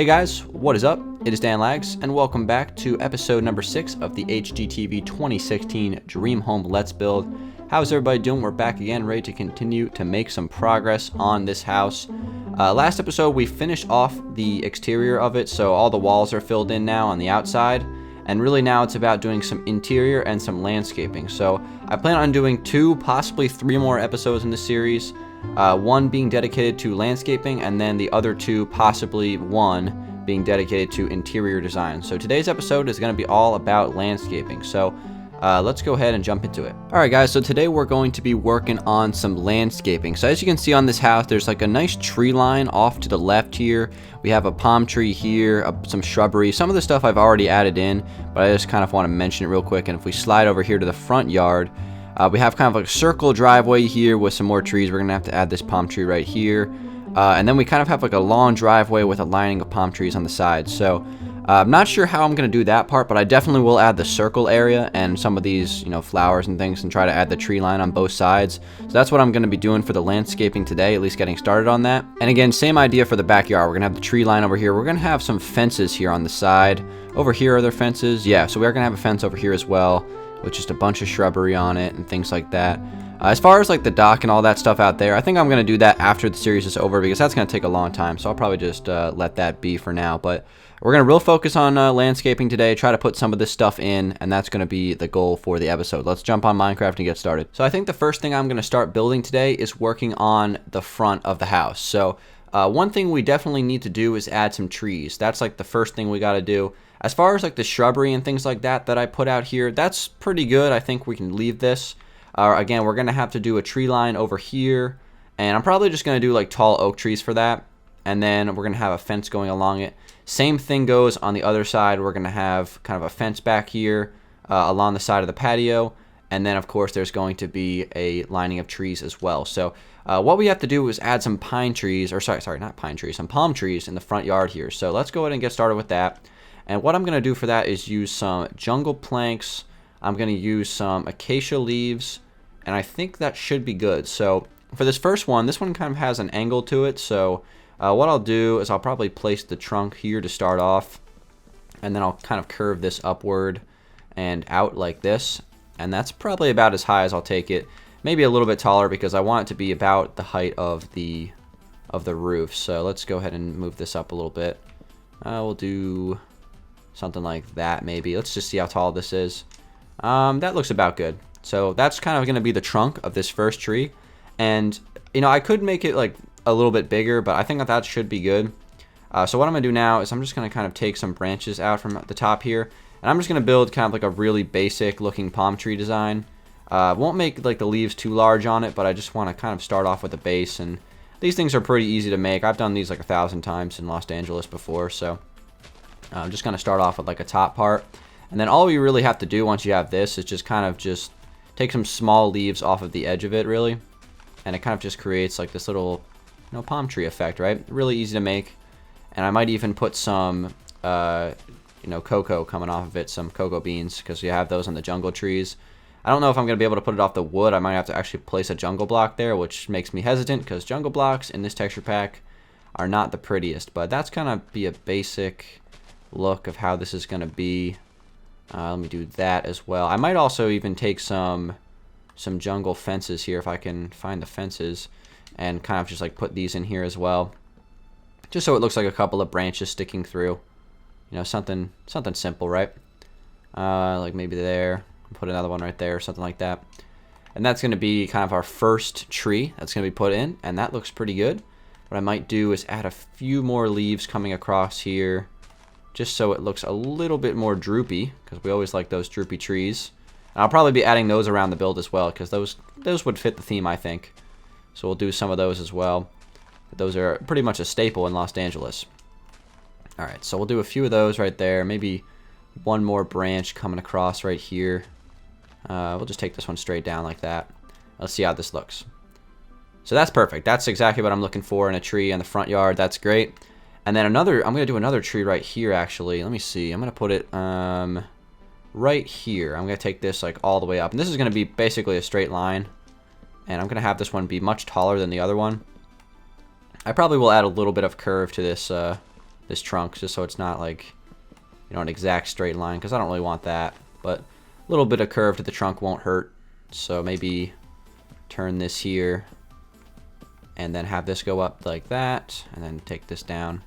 Hey guys, what is up? It is Dangeles, and welcome back to episode number 6 of the HGTV 2016 Dream Home Let's Build. How's everybody doing? We're back again, ready to continue to make some progress on this house. Last episode, we finished off the exterior of it, so all the walls are filled in now on the outside. And really now it's about doing some interior and some landscaping. So I plan on doing 2, possibly 3 more episodes in this series. One being dedicated to landscaping, and then the other 2, possibly 1, being dedicated to interior design. So today's episode is going to be all about landscaping. So let's go ahead and jump into it. Alright guys, so today we're going to be working on some landscaping. So as you can see on this house, there's like a nice tree line off to the left here. We have a palm tree here, some shrubbery. Some of the stuff I've already added in, but I just kind of want to mention it real quick. And if we slide over here to the front yard, we have kind of like a circle driveway here with some more trees. We're going to have to add this palm tree right here. And then we kind of have like a long driveway with a lining of palm trees on the side. So I'm not sure how I'm going to do that part, but I definitely will add the circle area and some of these, flowers and things, and try to add the tree line on both sides. So that's what I'm going to be doing for the landscaping today, at least getting started on that. And again, same idea for the backyard. We're going to have the tree line over here. We're going to have some fences here on the side. Over here are there fences? Yeah, so we're going to have a fence over here as well, with just a bunch of shrubbery on it and things like that. As far as like the dock and all that stuff out there, I think I'm going to do that after the series is over, because that's going to take a long time. So I'll probably just let that be for now. But we're going to real focus on landscaping today, try to put some of this stuff in, and that's going to be the goal for the episode. Let's jump on Minecraft and get started. So I think the first thing I'm going to start building today is working on the front of the house. So one thing we definitely need to do is add some trees. That's like the first thing we got to do. As far as like the shrubbery and things like that I put out here, that's pretty good. I think we can leave this. Again, we're going to have to do a tree line over here, and I'm probably just going to do like tall oak trees for that. And then we're going to have a fence going along it. Same thing goes on the other side. We're going to have kind of a fence back here along the side of the patio. And then, of course, there's going to be a lining of trees as well. So what we have to do is add some pine trees, or sorry, not pine trees, some palm trees in the front yard here. So let's go ahead and get started with that. And what I'm going to do for that is use some jungle planks. I'm going to use some acacia leaves, and I think that should be good. So for this first one, this one kind of has an angle to it. So what I'll do is I'll probably place the trunk here to start off, and then I'll kind of curve this upward and out like this. And that's probably about as high as I'll take it. Maybe a little bit taller, because I want it to be about the height of the roof. So let's go ahead and move this up a little bit. We'll do something like that maybe. Let's just see how tall this is. That looks about good. So that's kind of going to be the trunk of this first tree. And, I could make it like a little bit bigger, but I think that should be good. So what I'm going to do now is I'm just going to kind of take some branches out from the top here. And I'm just going to build kind of like a really basic looking palm tree design. Won't make like the leaves too large on it, but I just want to kind of start off with a base. And these things are pretty easy to make. I've done these like 1,000 times in Los Angeles before, so I'm just going to start off with like a top part. And then all we really have to do once you have this is just kind of just take some small leaves off of the edge of it, really. And it kind of just creates like this little, palm tree effect, right? Really easy to make. And I might even put some, cocoa coming off of it, some cocoa beans, because you have those on the jungle trees. I don't know if I'm going to be able to put it off the wood. I might have to actually place a jungle block there, which makes me hesitant, because jungle blocks in this texture pack are not the prettiest. But that's kind of be a basic look of how this is going to be. Let me do that as well. I might also even take some jungle fences here if I can find the fences, and kind of just like put these in here as well, just so it looks like a couple of branches sticking through. Something simple, right? Like maybe there. Put another one right there, or something like that. And that's going to be kind of our first tree that's going to be put in, and that looks pretty good. What I might do is add a few more leaves coming across here, just so it looks a little bit more droopy, because we always like those droopy trees. And I'll probably be adding those around the build as well, because those would fit the theme, I think. So we'll do some of those as well. Those are pretty much a staple in Los Angeles. Alright, so we'll do a few of those right there. Maybe one more branch coming across right here. We'll just take this one straight down like that. Let's see how this looks. So that's perfect. That's exactly what I'm looking for in a tree in the front yard. That's great. And then I'm going to do another tree right here, actually. Let me see. I'm going to put it right here. I'm going to take this like all the way up. And this is going to be basically a straight line. And I'm going to have this one be much taller than the other one. I probably will add a little bit of curve to this this trunk, just so it's not like, you know, an exact straight line, because I don't really want that. But a little bit of curve to the trunk won't hurt. So maybe turn this here and then have this go up like that, and then take this down.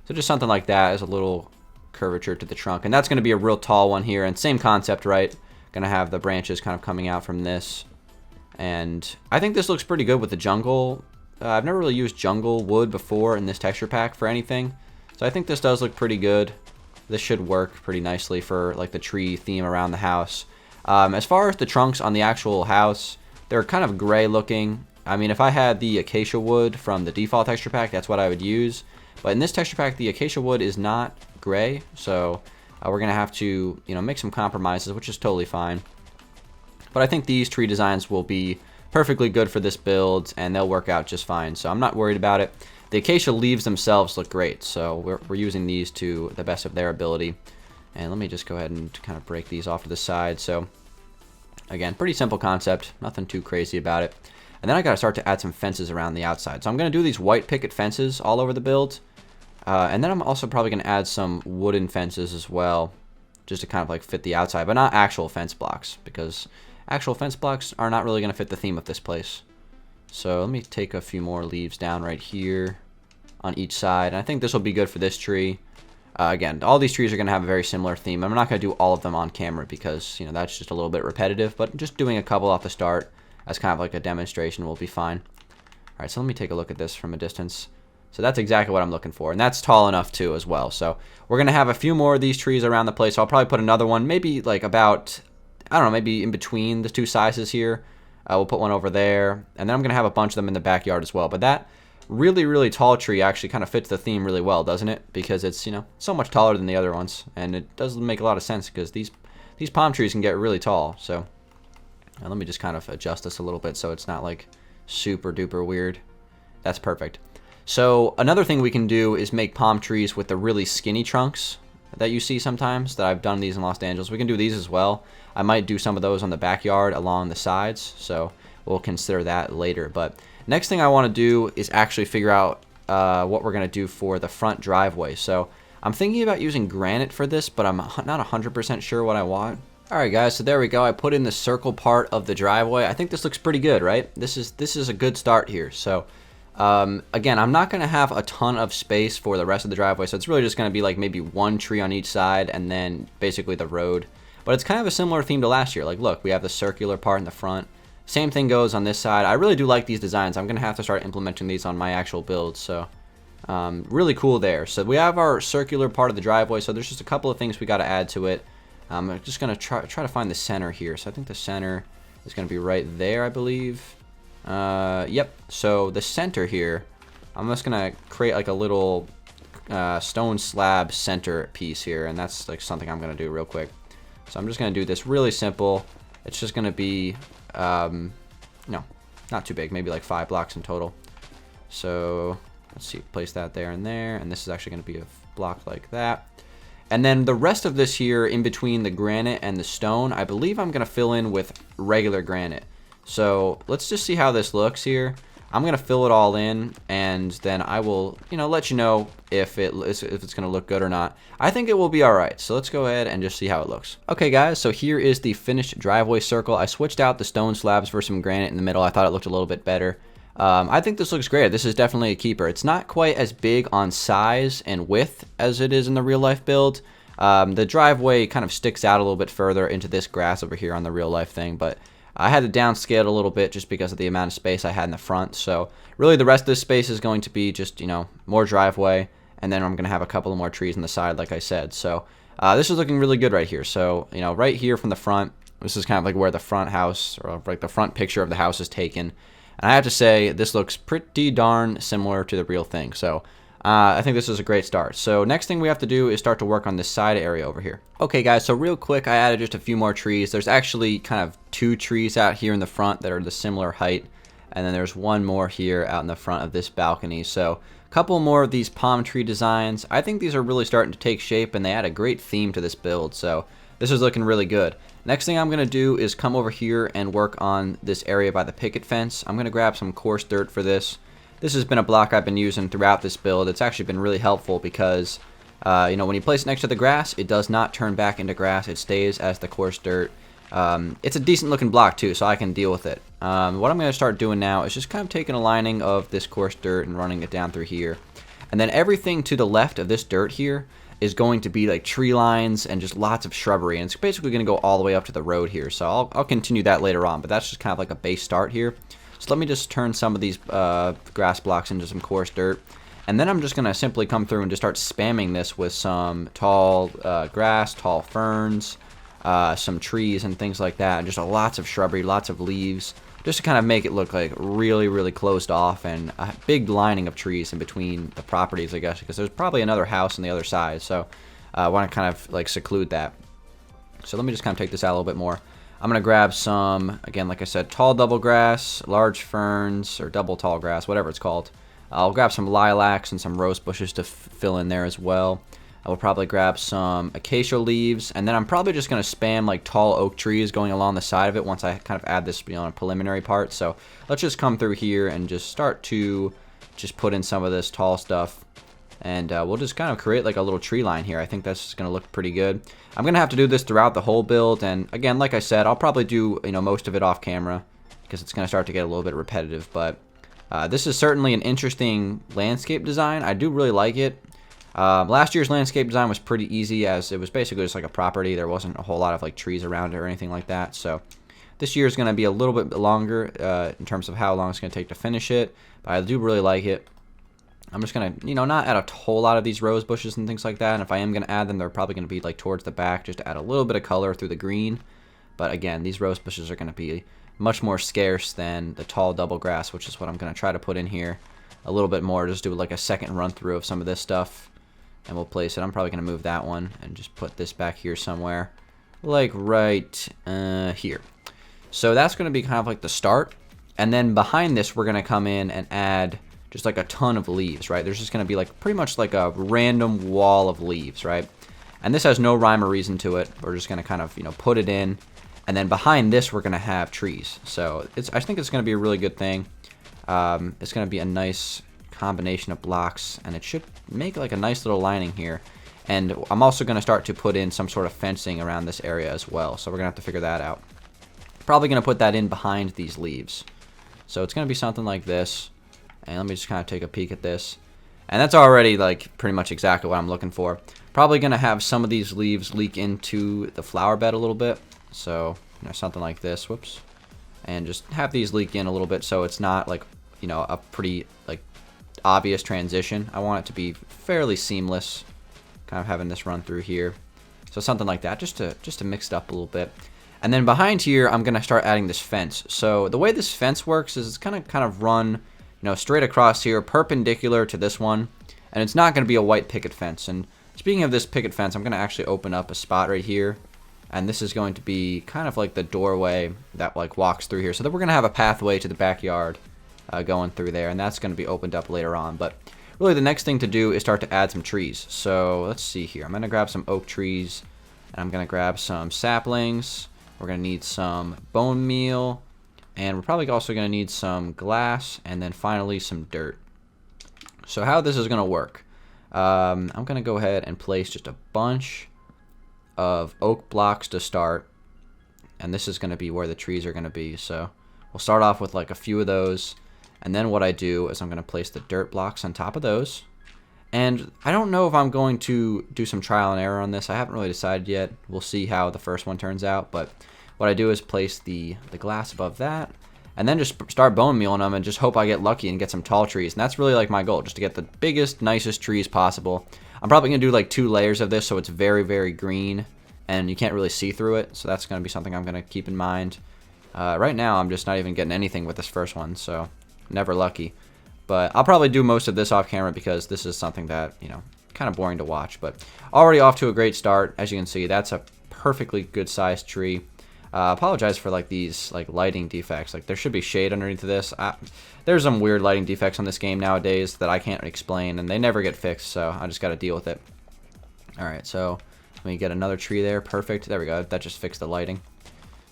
So just something like that as a little curvature to the trunk. And that's going to be a real tall one here, and same concept, right? Going to have the branches kind of coming out from this. And I think this looks pretty good with the jungle. I've never really used jungle wood before in this texture pack for anything, so I think this does look pretty good. This should work pretty nicely for like the tree theme around the house. As far as the trunks on the actual house, they're kind of gray looking. I mean, if I had the acacia wood from the default texture pack, that's what I would use. But in this texture pack, the acacia wood is not gray, so we're going to have to, you know, make some compromises, which is totally fine. But I think these tree designs will be perfectly good for this build, and they'll work out just fine, so I'm not worried about it. The acacia leaves themselves look great, so we're using these to the best of their ability. And let me just go ahead and kind of break these off to the side. So again, pretty simple concept, nothing too crazy about it. And then I got to start to add some fences around the outside. So I'm going to do these white picket fences all over the build. And then I'm also probably going to add some wooden fences as well, just to kind of like fit the outside, but not actual fence blocks, because actual fence blocks are not really going to fit the theme of this place. So let me take a few more leaves down right here on each side. And I think this will be good for this tree. Again, all these trees are going to have a very similar theme. I'm not going to do all of them on camera because, you know, that's just a little bit repetitive, but just doing a couple off the start as kind of like a demonstration will be fine. All right, so let me take a look at this from a distance. So that's exactly what I'm looking for, and that's tall enough too as well. So we're going to have a few more of these trees around the place. So I'll probably put another one, maybe like about, I don't know, maybe in between the two sizes here. We'll put one over there, and then I'm going to have a bunch of them in the backyard as well. But that really, really tall tree actually kind of fits the theme really well, doesn't it? Because it's, you know, so much taller than the other ones, and it does make a lot of sense because these palm trees can get really tall. So let me just kind of adjust this a little bit so it's not like super duper weird. That's perfect. So another thing we can do is make palm trees with the really skinny trunks that you see sometimes, that I've done these in Los Angeles. We can do these as well. I might do some of those on the backyard along the sides, so we'll consider that later. But next thing I want to do is actually figure out what we're going to do for the front driveway. So I'm thinking about using granite for this, but I'm not 100% sure what I want. Alright guys, so there we go. I put in the circle part of the driveway. I think this looks pretty good, right? This is a good start here. So again, I'm not going to have a ton of space for the rest of the driveway, so it's really just going to be like maybe one tree on each side and then basically the road. But it's kind of a similar theme to last year. Like, look, we have the circular part in the front. Same thing goes on this side. I really do like these designs. I'm going to have to start implementing these on my actual build, so really cool there. So we have our circular part of the driveway, so there's just a couple of things we got to add to it. I'm just going to try to find the center here. So I think the center is going to be right there, I believe. Yep, so the center here, I'm just gonna create like a little stone slab center piece here, and that's like something I'm gonna do real quick. So I'm just gonna do this really simple. It's just gonna be no, not too big, maybe like 5 blocks in total. So let's see, place that there, and this is actually gonna be a block like that. And then the rest of this here in between the granite and the stone, I believe I'm gonna fill in with regular granite. So let's just see how this looks here. I'm gonna fill it all in, and then I will, you know, let you know if it's gonna look good or not. I think it will be all right. So let's go ahead and just see how it looks. Okay, guys. So here is the finished driveway circle. I switched out the stone slabs for some granite in the middle. I thought it looked a little bit better. I think this looks great. This is definitely a keeper. It's not quite as big on size and width as it is in the real life build. The driveway kind of sticks out a little bit further into this grass over here on the real life thing, but I had to downscale it a little bit just because of the amount of space I had in the front. So really the rest of this space is going to be just, you know, more driveway, and then I'm going to have a couple of more trees on the side, like I said. So this is looking really good right here. So, you know, right here from the front, this is kind of like where the front house, or like the front picture of the house is taken. And I have to say, this looks pretty darn similar to the real thing. So I think this is a great start. So next thing we have to do is start to work on this side area over here. Okay guys, so real quick, I added just a few more trees. There's actually kind of 2 trees out here in the front that are the similar height, and then there's one more here out in the front of this balcony. So a couple more of these palm tree designs. I think these are really starting to take shape, and they add a great theme to this build. So this is looking really good. Next thing I'm going to do is come over here and work on this area by the picket fence. I'm going to grab some coarse dirt for this. this has been a block I've been using throughout this build. It's actually been really helpful because, you know, when you place it next to the grass, it does not turn back into grass. It stays as the coarse dirt. It's a decent looking block too, so I can deal with it. What I'm going to start doing now is just kind of taking a lining of this coarse dirt and running it down through here. And then everything to the left of this dirt here is going to be like tree lines and just lots of shrubbery, and it's basically going to go all the way up to the road here. So I'll continue that later on, but that's just kind of like a base start here. So let me just turn some of these grass blocks into some coarse dirt, and then I'm just going to simply come through and just start spamming this with some tall grass, tall ferns, some trees and things like that, and just lots of shrubbery, lots of leaves, just to kind of make it look like really closed off, and a big lining of trees in between the properties, I guess, because there's probably another house on the other side, so I want to kind of like seclude that. So let me just kind of take this out a little bit more. I'm going to grab some, again, like I said, tall double grass, large ferns, or double tall grass, whatever it's called. I'll grab some lilacs and some rose bushes to fill in there as well. I will probably grab some acacia leaves, and then I'm probably just going to spam like tall oak trees going along the side of it once I kind of add this, you know, a preliminary part. So let's just come through here and just start to just put in some of this tall stuff, and we'll just kind of create like a little tree line here. I think that's going to look pretty good. I'm going to have to do this throughout the whole build, and again, like I said, I'll probably do, you know, most of it off camera because it's going to start to get a little bit repetitive, but this is certainly an interesting landscape design. I do really like it. Last year's landscape design was pretty easy, as it was basically just like a property. There wasn't a whole lot of like trees around it or anything like that. So this year is going to be a little bit longer in terms of how long it's going to take to finish it, but I do really like it. I'm just going to, you know, not add a whole lot of these rose bushes and things like that, and if I am going to add them, they're probably going to be like towards the back just to add a little bit of color through the green. But again, these rose bushes are going to be much more scarce than the tall double grass, which is what I'm going to try to put in here a little bit more. Just do like a second run through of some of this stuff, and we'll place it. I'm probably going to move that one and just put this back here somewhere, like right here. So that's going to be kind of like the start. And then behind this, we're going to come in and add just like a ton of leaves, right? There's just going to be like pretty much like a random wall of leaves, right? And this has no rhyme or reason to it. We're just going to kind of, you know, put it in. And then behind this, we're going to have trees. So I think it's going to be a really good thing. It's going to be a nice combination of blocks, and it should make like a nice little lining here. And I'm also going to start to put in some sort of fencing around this area as well, so we're going to have to figure that out. Probably going to put that in behind these leaves. So it's going to be something like this, and let me just kind of take a peek at this, and that's already like pretty much exactly what I'm looking for. Probably going to have some of these leaves leak into the flower bed a little bit, so, you know, something like this, whoops, and just have these leak in a little bit so it's not like, you know, a pretty like obvious transition. I want it to be fairly seamless, kind of having this run through here. So something like that, just to mix it up a little bit. And then behind here, I'm gonna start adding this fence. So the way this fence works is it's kind of run, you know, straight across here, perpendicular to this one, and it's not gonna be a white picket fence. And speaking of this picket fence, I'm gonna actually open up a spot right here, and this is going to be kind of like the doorway that like walks through here. So that we're gonna have a pathway to the backyard going through there, and that's going to be opened up later on. But really the next thing to do is start to add some trees. So let's see here. I'm going to grab some oak trees, and I'm going to grab some saplings. We're going to need some bone meal, and we're probably also going to need some glass, and then finally some dirt. So how this is going to work, I'm going to go ahead and place just a bunch of oak blocks to start, and this is going to be where the trees are going to be. So we'll start off with like a few of those. And then what I do is I'm going to place the dirt blocks on top of those. And I don't know if I'm going to do some trial and error on this. I haven't really decided yet. We'll see how the first one turns out. But what I do is place the glass above that, and then just start bone mealing them and just hope I get lucky and get some tall trees. And that's really like my goal, just to get the biggest, nicest trees possible. I'm probably going to do like 2 layers of this so it's very green and you can't really see through it. So that's going to be something I'm going to keep in mind. Right now I'm just not even getting anything with this first one, so never lucky. But I'll probably do most of this off camera because this is something that, you know, kind of boring to watch. But already off to a great start. As you can see, that's a perfectly good sized tree. Apologize for like these like lighting defects. Like there should be shade underneath of this. There's some weird lighting defects on this game nowadays that I can't explain, and they never get fixed, so I just got to deal with it. Alright, so let me get another tree there. Perfect. There we go. That just fixed the lighting.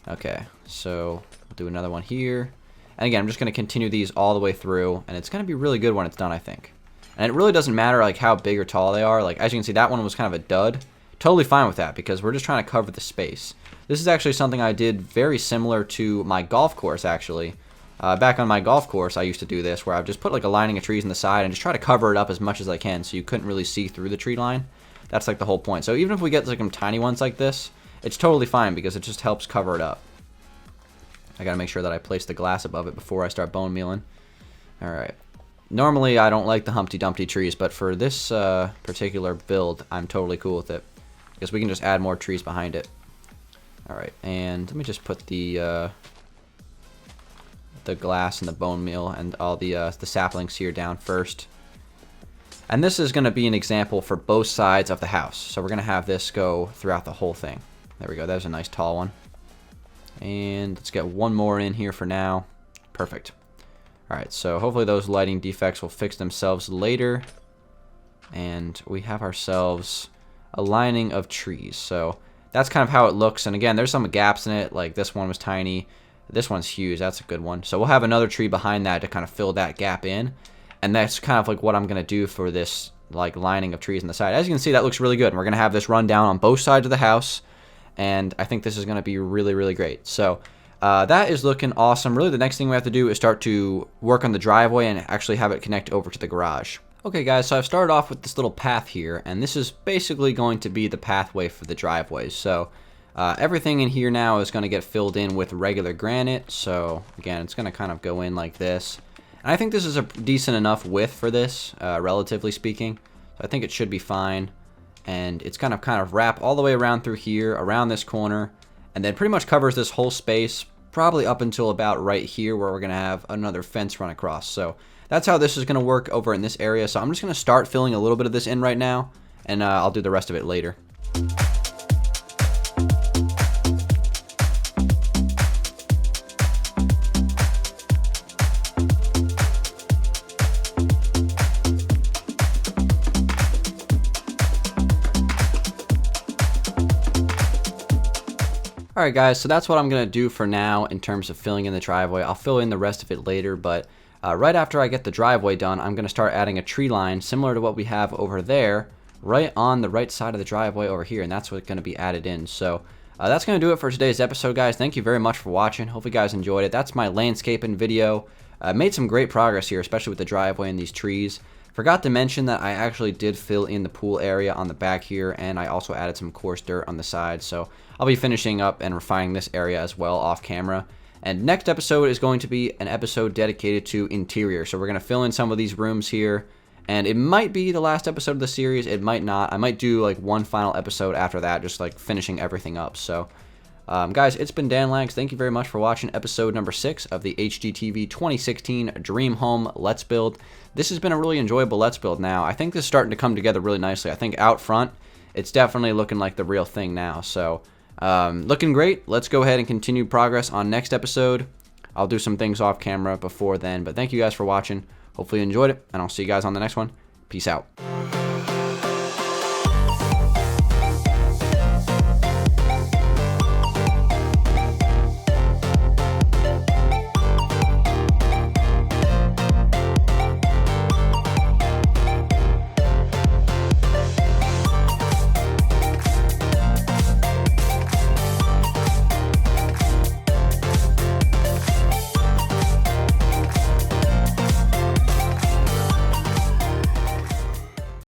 Okay, so we'll do another one here. And again, I'm just going to continue these all the way through, and it's going to be really good when it's done, I think. And it really doesn't matter like how big or tall they are. Like, as you can see, that one was kind of a dud. Totally fine with that because we're just trying to cover the space. This is actually something I did very similar to my golf course, actually. Back on my golf course, I used to do this where I would just put like a lining of trees in the side and just try to cover it up as much as I can so you couldn't really see through the tree line. That's like the whole point. So even if we get like some tiny ones like this, it's totally fine because it just helps cover it up. I gotta make sure that I place the glass above it before I start bone mealing. Alright. Normally I don't like the Humpty Dumpty trees, but for this particular build, I'm totally cool with it. Because we can just add more trees behind it. Alright, and let me just put the glass and the bone meal and all the saplings here down first. And this is going to be an example for both sides of the house. So we're going to have this go throughout the whole thing. There we go. There's a nice tall one. And let's get one more in here for now. Perfect. Alright, so hopefully those lighting defects will fix themselves later. And we have ourselves a lining of trees. So that's kind of how it looks. And again, there's some gaps in it. Like this one was tiny. This one's huge. That's a good one. So we'll have another tree behind that to kind of fill that gap in. And that's kind of like what I'm going to do for this like lining of trees on the side. As you can see, that looks really good. And we're going to have this run down on both sides of the house. And I think this is going to be really, really great. So that is looking awesome. Really, the next thing we have to do is start to work on the driveway and actually have it connect over to the garage. Okay, guys, so I've started off with this little path here. And this is basically going to be the pathway for the driveways. So everything in here now is going to get filled in with regular granite. So again, it's going to kind of go in like this. And I think this is a decent enough width for this, relatively speaking. So I think it should be fine. And it's going to kind of wrap all the way around through here, around this corner, and then pretty much covers this whole space, probably up until about right here where we're going to have another fence run across. So that's how this is going to work over in this area. So I'm just going to start filling a little bit of this in right now, and I'll do the rest of it later. Alright guys, so that's what I'm going to do for now in terms of filling in the driveway. I'll fill in the rest of it later, but right after I get the driveway done, I'm going to start adding a tree line similar to what we have over there, right on the right side of the driveway over here, and that's what's going to be added in. So that's going to do it for today's episode, guys. Thank you very much for watching. Hopefully you guys enjoyed it. That's my landscaping video. Made some great progress here, especially with the driveway and these trees. Forgot to mention that I actually did fill in the pool area on the back here, and I also added some coarse dirt on the side. So I'll be finishing up and refining this area as well off camera. And next episode is going to be an episode dedicated to interior. So we're going to fill in some of these rooms here, and it might be the last episode of the series. It might not. I might do like one final episode after that, just like finishing everything up. So guys, it's been Dangeles. Thank you very much for watching episode number 6 of the HGTV 2016 Dream Home Let's Build. This has been a really enjoyable Let's Build now. I think this is starting to come together really nicely. I think out front, it's definitely looking like the real thing now. So, looking great. Let's go ahead and continue progress on next episode. I'll do some things off camera before then, but thank you guys for watching. Hopefully you enjoyed it, and I'll see you guys on the next one. Peace out.